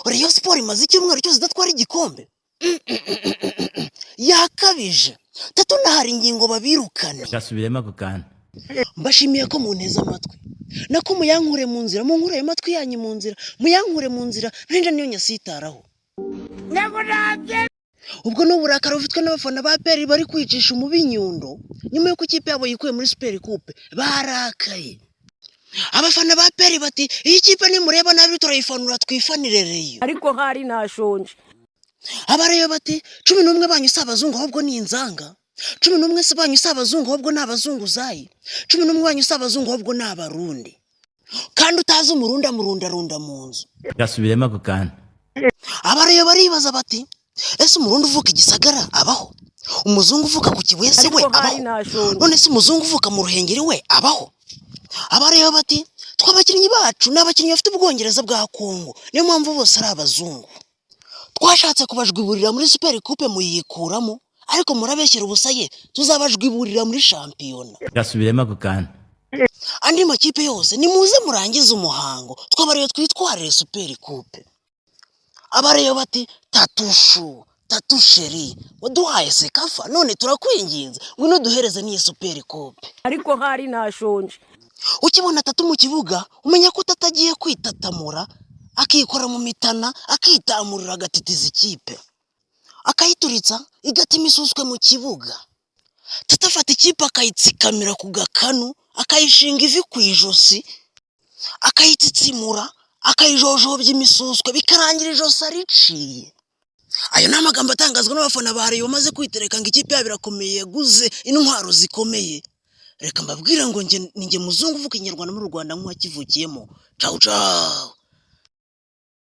Rayon Sport imaze icyumweru cyose idatwara igikombe. Yakabije. Tatu nahari ingingo babirukane. Gasubiremo ako kantu. Mbashimiye ko munteze amatwi. Nako muyankure mu nzira, munkure amatwi yanyu mu nzira, muyankure mu nzira, nje niyo nyasitaraho. Ubwo n'uburakari ufitwe n'abafana ba PL bari kwicisha umubinyundo nyuma yo kukipe yabo yikuye muri Super Coupe barakaye. Abafana ba PL bati iyi kipe ni mureba nabi turayifanura twifanire Reyo. Ariko hari nashonje. Abareyo bati 11 banyu sabazungu ahubwo ni inzanga. 11 se banyu sabazungu ahubwo nabazunguzayi. 11 banyu sabazungu ahubwo nabarundi. Kandi utazi umurunda runda mu nzu. Gasubiremo ako kantu. Abareyo baribaza bati ese umurundi uvuka igisagara abaho? Umuzungu uvuka ku Kibuye se we abaho? None se umuzungu uvuka mu Ruhengeri we abaho? Abareyo bati twabakinnyi bacu n'abakinnyi bafite ubwongereza bwa Kongo niyo mpamvu bose ari abazungu. Twashatse kubajwiburira muri Super Coupe muyikuramo ariko murabeshyira ubusaye tuzabajwiburira muri shampiyona. Gasubiremo ako kantu. Andi makipe yose ni muze murangiza umuhango twabareyo twitwarire Super Coupe. Abareyo bati tatu sheri waduhaye Sekafa none turakwinginze ngwino duhereze ni Super Coupe. Ariko hari nashonje. Ukibona Tatu mu kibuga umenya ko tatagiye kwitatamura akikora mu mitana akitamurira agatitiza ikipe akayituritsa igatima isuswe mu kibuga. Tatafata ikipe akayitsikamira ku gakanu akayishinga ivi ku ijosi akayititsimura akayijojobya imisuswe bikarangira ijosi ariciye. Ayo ni amagambo atangazwa n'abafana ba Rayon maze kwitereka ngo ikipe yabo irakomeye yaguze intwaro zikomeye. Reka mbabwira ngo nge muzungu uvuka inyarwanda mu Rwanda nk'uwakivukiyemo. Ciao ciao.